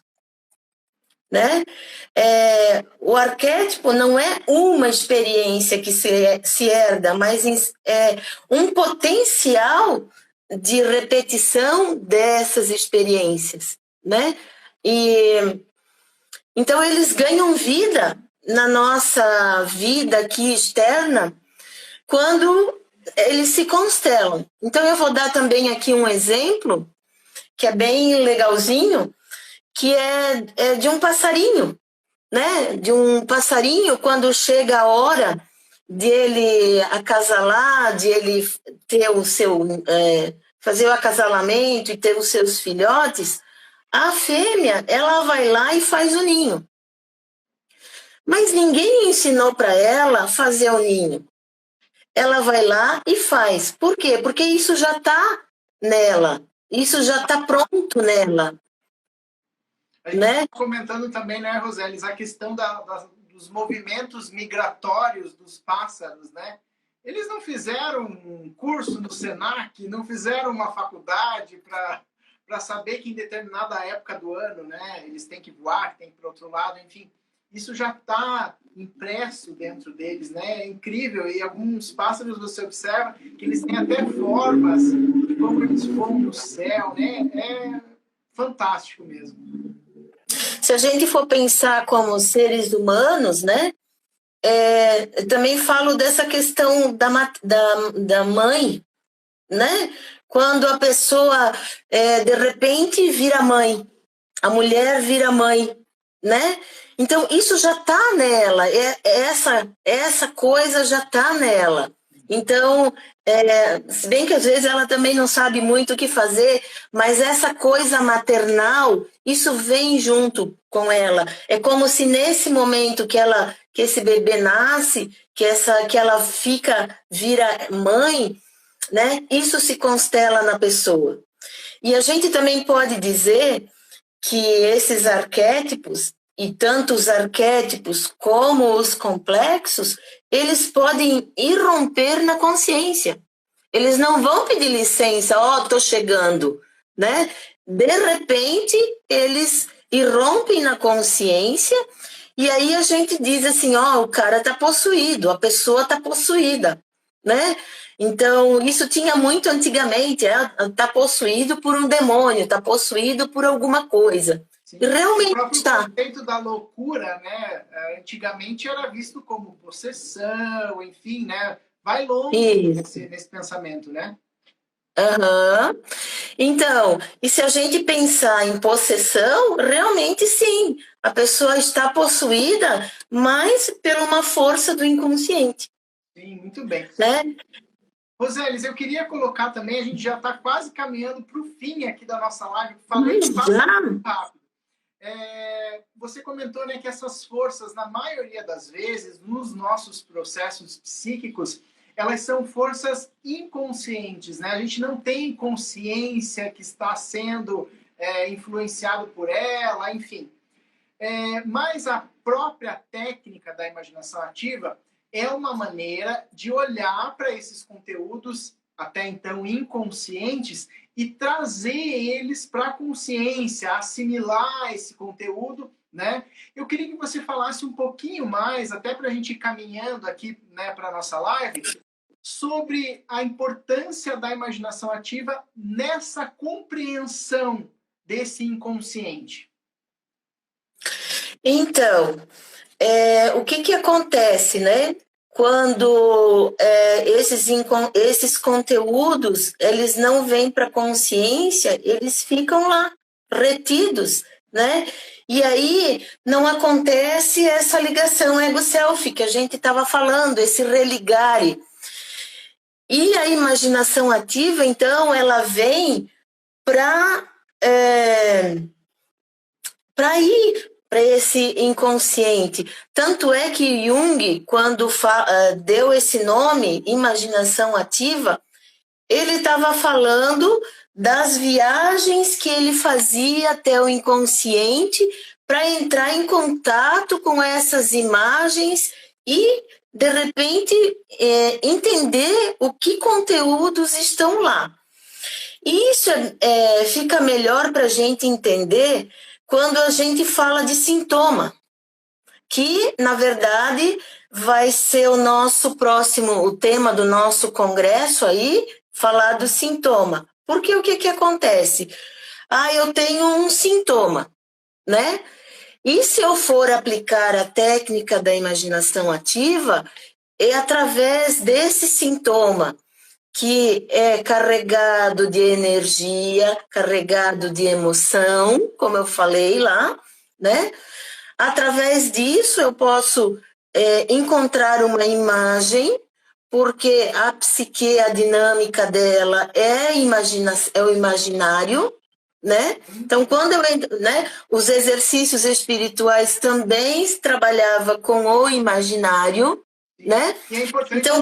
né? O arquétipo não é uma experiência que se herda, mas é um potencial de repetição dessas experiências, né? Então eles ganham vida na nossa vida aqui externa quando eles se constelam. Então eu vou dar também aqui um exemplo que é bem legalzinho, que é de um passarinho, né? De um passarinho quando chega a hora dele acasalar, de ele ter o seu fazer o acasalamento e ter os seus filhotes, a fêmea ela vai lá e faz o ninho. Mas ninguém ensinou para ela a fazer o ninho. Ela vai lá e faz. Por quê? Porque isso já está nela. Isso já está pronto nela. A gente né? Comentando também, né, Roselis, a questão dos movimentos migratórios dos pássaros, né? Eles não fizeram um curso no Senac, não fizeram uma faculdade para saber que em determinada época do ano, né, eles têm que voar, têm que ir para o outro lado, enfim. Isso já está impresso dentro deles, né? É incrível. E alguns pássaros você observa que eles têm até formas de como eles voam no céu, né? É fantástico mesmo. Se a gente for pensar como seres humanos, né? Também falo dessa questão da mãe, né? Quando a pessoa, de repente, vira mãe. A mulher vira mãe, né? Então, isso já está nela, essa coisa já está nela. Então, se bem que às vezes ela também não sabe muito o que fazer, mas essa coisa maternal, isso vem junto com ela. É como se nesse momento que esse bebê nasce, que ela vira mãe, né? Isso se constela na pessoa. E a gente também pode dizer que esses arquétipos, e tanto os arquétipos como os complexos, eles podem irromper na consciência. Eles não vão pedir licença, estou chegando, né? De repente, eles irrompem na consciência e aí a gente diz assim, o cara está possuído, a pessoa está possuída, né? Então, isso tinha muito antigamente, tá possuído por um demônio, tá possuído por alguma coisa. Sim. E O realmente próprio está. conceito da loucura, né? Antigamente era visto como possessão, enfim, né? Vai longe Isso. nesse pensamento, né? Aham. Então, e se a gente pensar em possessão, realmente sim, a pessoa está possuída, mas por uma força do inconsciente, Sim, muito bem. né? Rosélis, eu queria colocar também, a gente já está quase caminhando para o fim aqui da nossa live, falei Mas já? rápido. Você comentou, né, que essas forças, na maioria das vezes, nos nossos processos psíquicos, elas são forças inconscientes, né? A gente não tem consciência que está sendo influenciado por ela, enfim. Mas a própria técnica da imaginação ativa é uma maneira de olhar para esses conteúdos até então inconscientes e trazer eles para a consciência, assimilar esse conteúdo, né? Eu queria que você falasse um pouquinho mais, até para a gente ir caminhando aqui, né, para a nossa live, sobre a importância da imaginação ativa nessa compreensão desse inconsciente. Então, o que acontece, né? Quando esses conteúdos eles não vêm para a consciência, eles ficam lá, retidos, né? E aí não acontece essa ligação ego-self que a gente estava falando, esse religare. E a imaginação ativa, então, ela vem para ir para esse inconsciente. Tanto é que Jung, quando deu esse nome, imaginação ativa, ele estava falando das viagens que ele fazia até o inconsciente para entrar em contato com essas imagens e, de repente, entender o que conteúdos estão lá. E isso fica melhor para a gente entender quando a gente fala de sintoma, que, na verdade, vai ser o tema do nosso congresso aí, falar do sintoma. Porque o que acontece? Eu tenho um sintoma, né? E se eu for aplicar a técnica da imaginação ativa, é através desse sintoma, que é carregado de energia, carregado de emoção, como eu falei lá, né? Através disso eu posso encontrar uma imagem, porque a psique, a dinâmica dela é o imaginário, né? Então, quando eu entro, né? Os exercícios espirituais também trabalhava com o imaginário, né? E é importante então,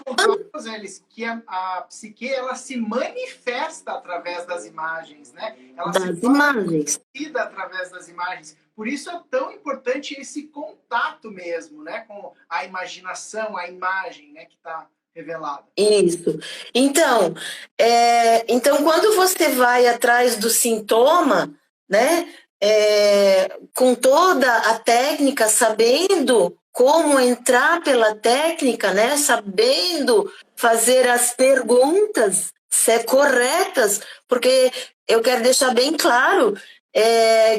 Roseli, que a psique ela se manifesta através das imagens, né? Ela das se torna imagens. conhecida através das imagens. Por isso é tão importante esse contato mesmo, né? Com a imaginação, a imagem, né? Que está revelada. Isso. Então, quando você vai atrás do sintoma, né? Com toda a técnica, sabendo como entrar pela técnica, né? Sabendo fazer as perguntas corretas, porque eu quero deixar bem claro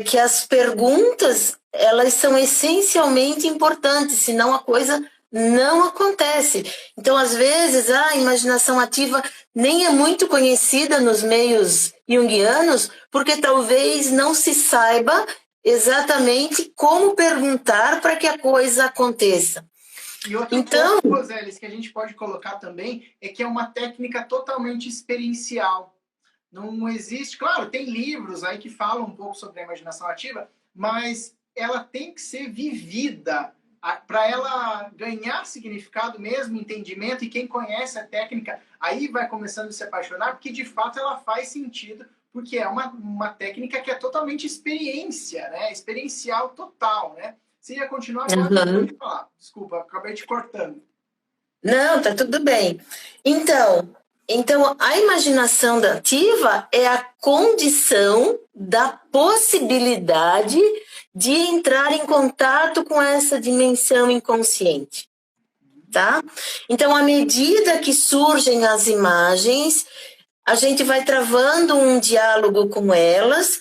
que as perguntas elas são essencialmente importantes, senão a coisa não acontece. Então, às vezes, a imaginação ativa nem é muito conhecida nos meios junguianos, porque talvez não se saiba exatamente como perguntar para que a coisa aconteça. E outro ponto, Roselis, que a gente pode colocar também é que é uma técnica totalmente experiencial. Não existe, claro, tem livros aí que falam um pouco sobre a imaginação ativa, mas ela tem que ser vivida para ela ganhar significado mesmo, entendimento, e quem conhece a técnica aí vai começando a se apaixonar, porque de fato ela faz sentido, porque é uma técnica que é totalmente experiência, né? Experiencial total, né? Você ia continuar, pode falar. Desculpa, acabei te cortando. Não, tá tudo bem. Então, a imaginação ativa é a condição da possibilidade de entrar em contato com essa dimensão inconsciente. tá? Então, à medida que surgem as imagens, a gente vai travando um diálogo com elas,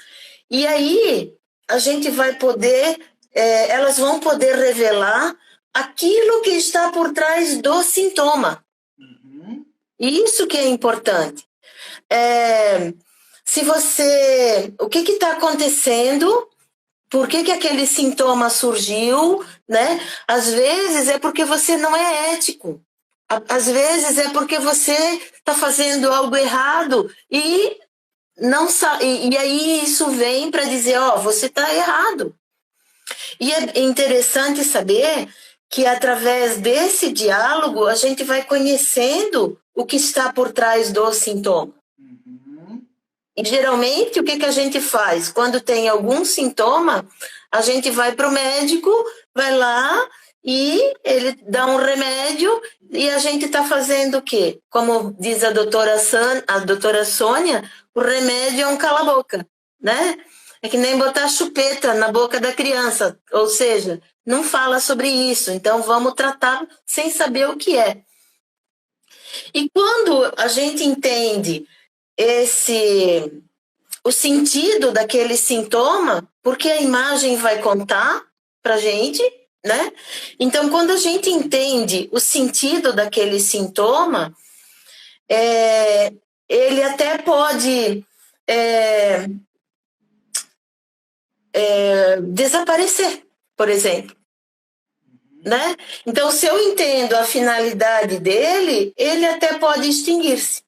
e aí a gente vai poder, elas vão poder revelar aquilo que está por trás do sintoma. Uhum. Isso que é importante. Se você... O que está acontecendo? Por que aquele sintoma surgiu? Né? Às vezes é porque você não é ético. Às vezes é porque você está fazendo algo errado e não e aí isso vem para dizer, ó, você está errado. E é interessante saber que através desse diálogo a gente vai conhecendo o que está por trás do sintoma. Uhum. E geralmente o que a gente faz? Quando tem algum sintoma, a gente vai para o médico, vai lá e ele dá um remédio e a gente está fazendo o quê? Como diz a doutora Sônia, o remédio é um cala-boca, né? É que nem botar chupeta na boca da criança, ou seja, não fala sobre isso, então vamos tratar sem saber o que é. E quando a gente entende o sentido daquele sintoma, porque a imagem vai contar para a gente, né? Então, quando a gente entende o sentido daquele sintoma, ele até pode desaparecer, por exemplo. Né? Então, se eu entendo a finalidade dele, ele até pode extinguir-se.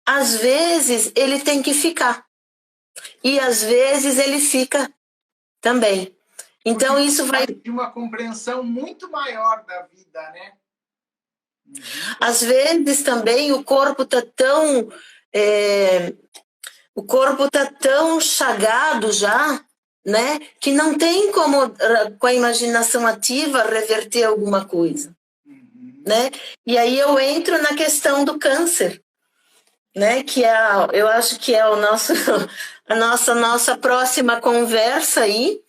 Às vezes, ele tem que ficar. E às vezes ele fica também. Então porque isso vai de uma compreensão muito maior da vida, né? Uhum. Às vezes também o corpo tá tão chagado já, né, que não tem como com a imaginação ativa reverter alguma coisa, Uhum. né? E aí eu entro na questão do câncer, né, que eu acho que é a nossa próxima conversa aí.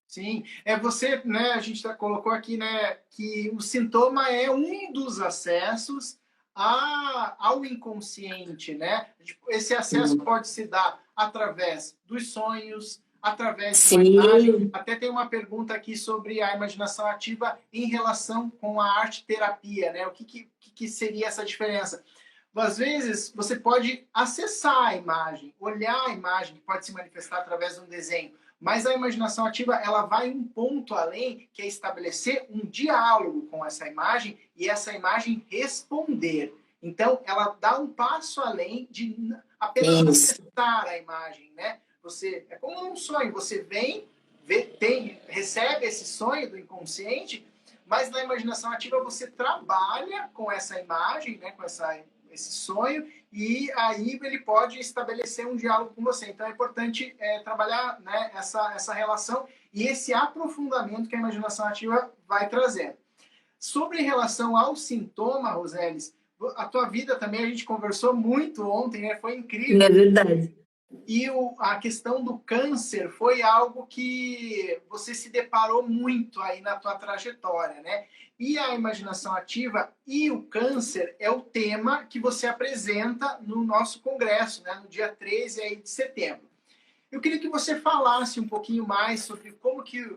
Sim, você, né, a gente colocou aqui, né, que o sintoma é um dos acessos ao inconsciente, né? Esse acesso pode se dar através dos sonhos, através de uma imagem. Até tem uma pergunta aqui sobre a imaginação ativa em relação com a arte-terapia, né? O que seria essa diferença? Às vezes, você pode acessar a imagem, olhar a imagem, que pode se manifestar através de um desenho, mas a imaginação ativa, ela vai um ponto além, que é estabelecer um diálogo com essa imagem e essa imagem responder. Então, ela dá um passo além de apenas acessar a imagem, né? É como um sonho, você vem, recebe esse sonho do inconsciente, mas na imaginação ativa você trabalha com essa imagem, né, com esse sonho, e aí ele pode estabelecer um diálogo com você. Então é importante trabalhar, né, essa relação e esse aprofundamento que a imaginação ativa vai trazer. Sobre relação ao sintoma, Roselis, a tua vida também, a gente conversou muito ontem, né? Foi incrível. É verdade. E a questão do câncer foi algo que você se deparou muito aí na tua trajetória, né? E a imaginação ativa e o câncer é o tema que você apresenta no nosso congresso, né? No dia 13 aí de setembro. Eu queria que você falasse um pouquinho mais sobre como que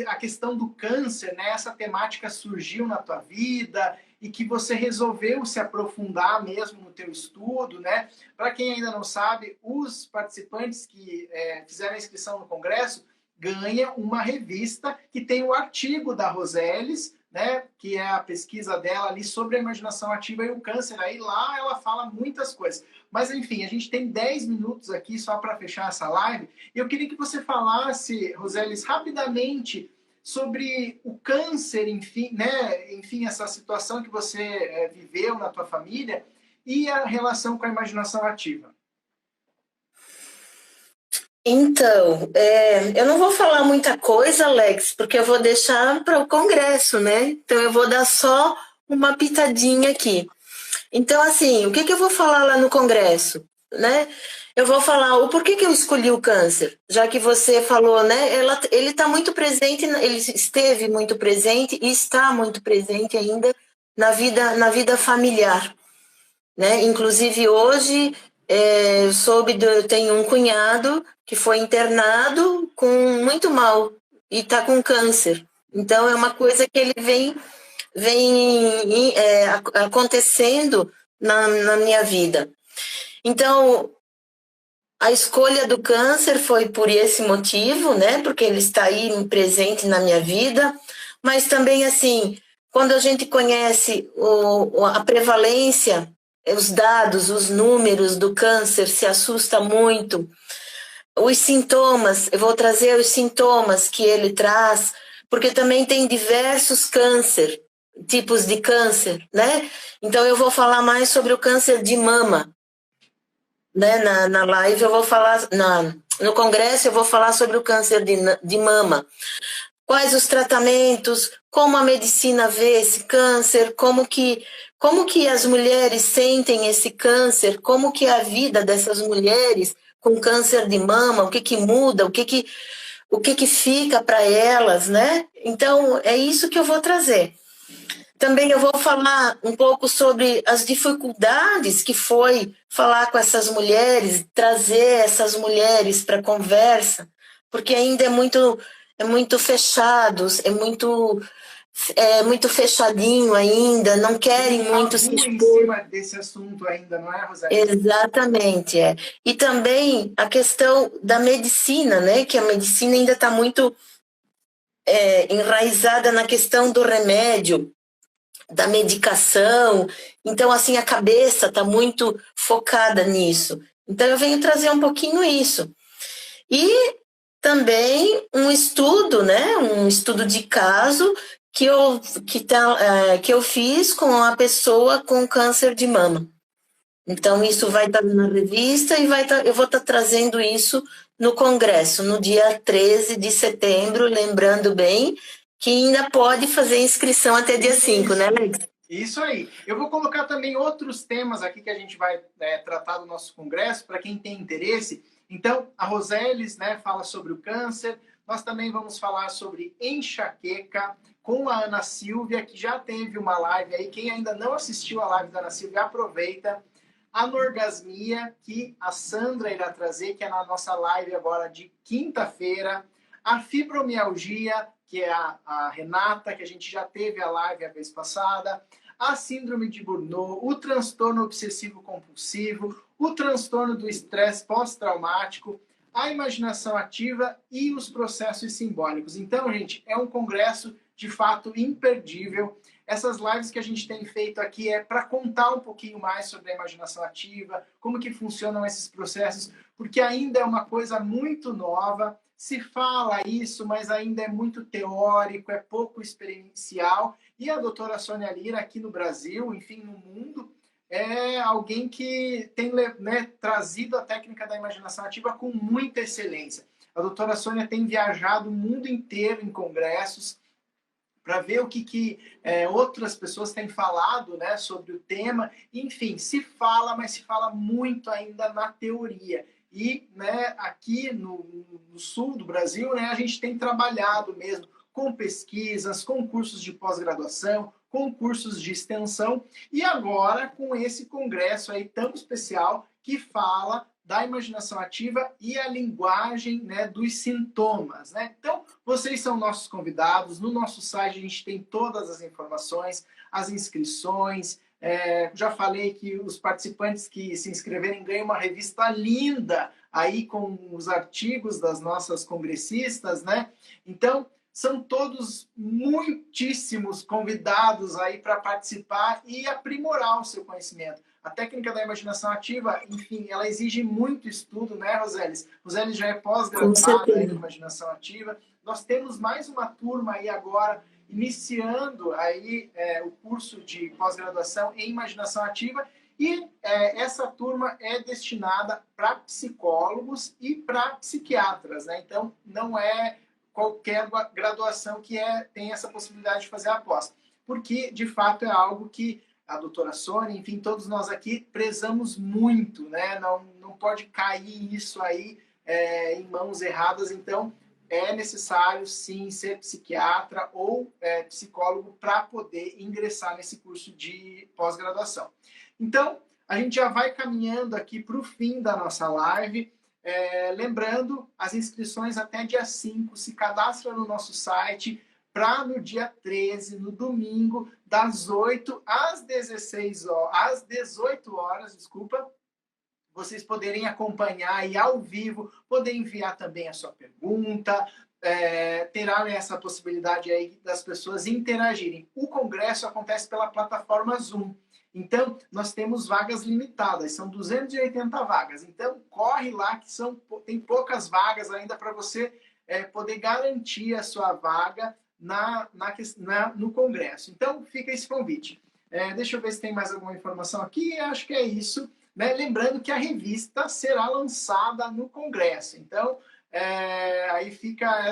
a questão do câncer, né? Essa temática surgiu na tua vida e que você resolveu se aprofundar mesmo no teu estudo, né? Para quem ainda não sabe, os participantes que fizeram a inscrição no congresso ganham uma revista que tem o artigo da Roselis, né? Que é a pesquisa dela ali sobre a imaginação ativa e o câncer. Aí lá ela fala muitas coisas. Mas, enfim, a gente tem 10 minutos aqui só para fechar essa live. E eu queria que você falasse, Roselis, rapidamente sobre o câncer, enfim, né? Enfim, essa situação que você viveu na tua família e a relação com a imaginação ativa. Então, eu não vou falar muita coisa, Alex, porque eu vou deixar para o congresso, né? Então, eu vou dar só uma pitadinha aqui. Então, assim, o que eu vou falar lá no congresso, né? Eu vou falar o porquê que eu escolhi o câncer, já que você falou, né? Ele está muito presente, ele esteve muito presente e está muito presente ainda na vida familiar, né? Inclusive hoje eu tenho um cunhado que foi internado com muito mal e está com câncer. Então é uma coisa que ele vem acontecendo na minha vida. Então a escolha do câncer foi por esse motivo, né? Porque ele está aí presente na minha vida, mas também assim, quando a gente conhece a prevalência, os dados, os números do câncer, se assusta muito. Os sintomas, eu vou trazer os sintomas que ele traz, porque também tem diversos tipos de câncer, né? Então eu vou falar mais sobre o câncer de mama, né? Na live eu vou falar, no congresso eu vou falar sobre o câncer de mama. Quais os tratamentos, como a medicina vê esse câncer, como que as mulheres sentem esse câncer, como que é a vida dessas mulheres com câncer de mama, o que muda, o que fica para elas, né? Então, é isso que eu vou trazer. Também eu vou falar um pouco sobre as dificuldades que foi falar com essas mulheres, trazer essas mulheres para a conversa, porque ainda é muito fechados, é muito fechadinho ainda, não querem muito se expor. Em cima desse assunto ainda, não é, Roseli? Exatamente, é. E também a questão da medicina, né? Que a medicina ainda está muito enraizada na questão do remédio, da medicação. Então, assim, a cabeça está muito focada nisso. Então, eu venho trazer um pouquinho isso. E também um estudo, né? Um estudo de caso que eu fiz com a pessoa com câncer de mama. Então, isso vai estar na revista e eu vou estar trazendo isso no congresso, no dia 13 de setembro, lembrando bem que ainda pode fazer inscrição até dia 5, né, Alex? Isso aí. Eu vou colocar também outros temas aqui que a gente vai tratar do nosso congresso, para quem tem interesse. Então, a Roseles, né, fala sobre o câncer. Nós também vamos falar sobre enxaqueca com a Ana Silvia, que já teve uma live aí. Quem ainda não assistiu a live da Ana Silvia, aproveita. A anorgasmia, que a Sandra irá trazer, que é na nossa live agora de quinta-feira. A fibromialgia, que é a Renata, que a gente já teve a live a vez passada. A síndrome de Burnout, o transtorno obsessivo-compulsivo, o transtorno do estresse pós-traumático, a imaginação ativa e os processos simbólicos. Então, gente, é um congresso de fato imperdível. Essas lives que a gente tem feito aqui é para contar um pouquinho mais sobre a imaginação ativa, como que funcionam esses processos, porque ainda é uma coisa muito nova. Se fala isso, mas ainda é muito teórico, é pouco experiencial. E a doutora Sônia Lira, aqui no Brasil, enfim, no mundo, é alguém que tem, né, trazido a técnica da imaginação ativa com muita excelência. A doutora Sônia tem viajado o mundo inteiro em congressos para ver o que outras pessoas têm falado, né, sobre o tema. Enfim, se fala, mas se fala muito ainda na teoria. E, né, aqui no sul do Brasil, né, a gente tem trabalhado mesmo com pesquisas, com cursos de pós-graduação, com cursos de extensão, e agora com esse congresso aí tão especial que fala da imaginação ativa e a linguagem, né, dos sintomas, né? Então, vocês são nossos convidados. No nosso site a gente tem todas as informações, as inscrições. Já falei que os participantes que se inscreverem ganham uma revista linda aí com os artigos das nossas congressistas, né? Então, são todos muitíssimos convidados aí para participar e aprimorar o seu conhecimento. A técnica da imaginação ativa, enfim, ela exige muito estudo, né, Roseles? Roseles já é pós-graduada em imaginação ativa. Nós temos mais uma turma aí agora, iniciando aí o curso de pós-graduação em imaginação ativa, e essa turma é destinada para psicólogos e para psiquiatras, né? Então, não é qualquer graduação que tem essa possibilidade de fazer a pós, porque, de fato, é algo que a doutora Sônia, enfim, todos nós aqui prezamos muito, né? Não pode cair isso aí em mãos erradas. Então, é necessário, sim, ser psiquiatra ou psicólogo para poder ingressar nesse curso de pós-graduação. Então, a gente já vai caminhando aqui para o fim da nossa live. Lembrando, as inscrições até dia 5, se cadastra no nosso site para no dia 13, no domingo, das 8 às 18 horas, vocês poderem acompanhar aí ao vivo, poder enviar também a sua pergunta, terá essa possibilidade aí das pessoas interagirem. O congresso acontece pela plataforma Zoom. Então, nós temos vagas limitadas, são 280 vagas. Então, corre lá que tem poucas vagas ainda para você poder garantir a sua vaga no congresso. Então, fica esse convite. Deixa eu ver se tem mais alguma informação aqui. Acho que é isso. Né? Lembrando que a revista será lançada no congresso. Então, aí fica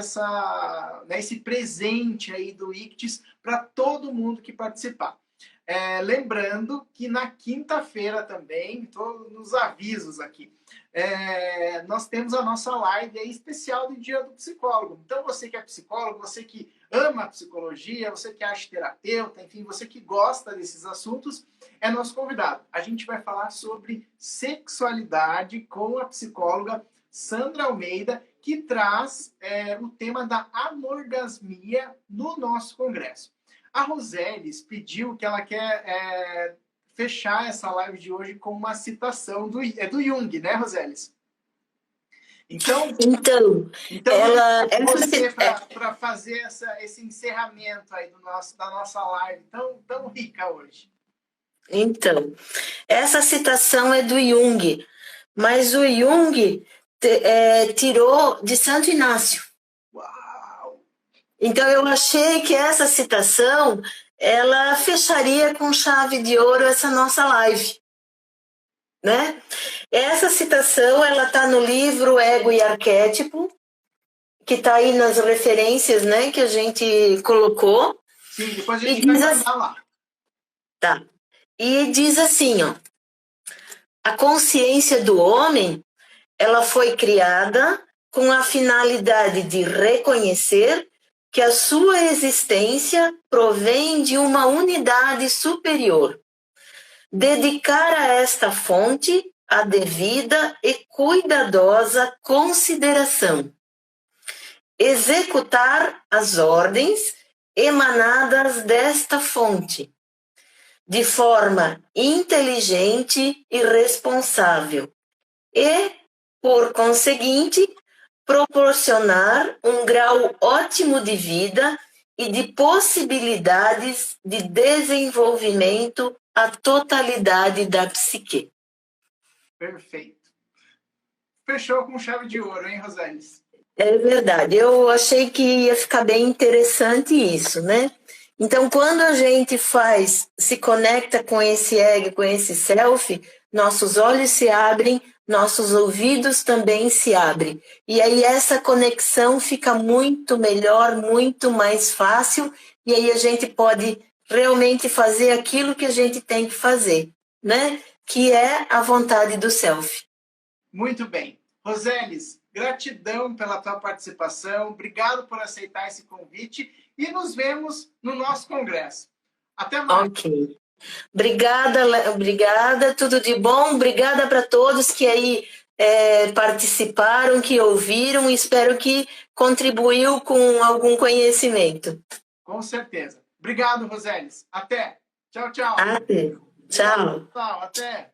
esse presente aí do ICTIS para todo mundo que participar. Lembrando que na quinta-feira também, estou nos avisos aqui, nós temos a nossa live aí especial do Dia do Psicólogo. Então, você que é psicólogo, você que ama a psicologia, você que é terapeuta, enfim, você que gosta desses assuntos, é nosso convidado. A gente vai falar sobre sexualidade com a psicóloga Sandra Almeida, que traz o tema da anorgasmia no nosso congresso. A Roseles pediu que ela quer fechar essa live de hoje com uma citação do Jung, né, Roseles? Então ela você para fazer esse encerramento aí da nossa live tão rica hoje. Então, essa citação é do Jung, mas o Jung tirou de Santo Inácio. Uau! Então, eu achei que essa citação ela fecharia com chave de ouro essa nossa live. Né? Essa citação ela está no livro Ego e Arquétipo, que está aí nas referências, né, que a gente colocou. Sim, depois a gente vai mandar lá. Tá. E diz assim, ó, a consciência do homem ela foi criada com a finalidade de reconhecer que a sua existência provém de uma unidade superior. Dedicar a esta fonte a devida e cuidadosa consideração. Executar as ordens emanadas desta fonte, de forma inteligente e responsável, e, por conseguinte, proporcionar um grau ótimo de vida e de possibilidades de desenvolvimento à totalidade da psique. Perfeito. Fechou com chave de ouro, hein, Roseles? É verdade. Eu achei que ia ficar bem interessante isso, né? Então, quando a gente se conecta com esse ego, com esse self, nossos olhos se abrem, nossos ouvidos também se abrem. E aí essa conexão fica muito melhor, muito mais fácil, e aí a gente pode realmente fazer aquilo que a gente tem que fazer, né? Que é a vontade do self. Muito bem. Roseles, gratidão pela tua participação, obrigado por aceitar esse convite e nos vemos no nosso congresso. Até mais. Ok. Obrigada, tudo de bom. Obrigada para todos que aí participaram, que ouviram. Espero que contribuiu com algum conhecimento. Com certeza. Obrigado, Roseles. Até. Tchau, tchau. Até. Tchau. Tchau, até.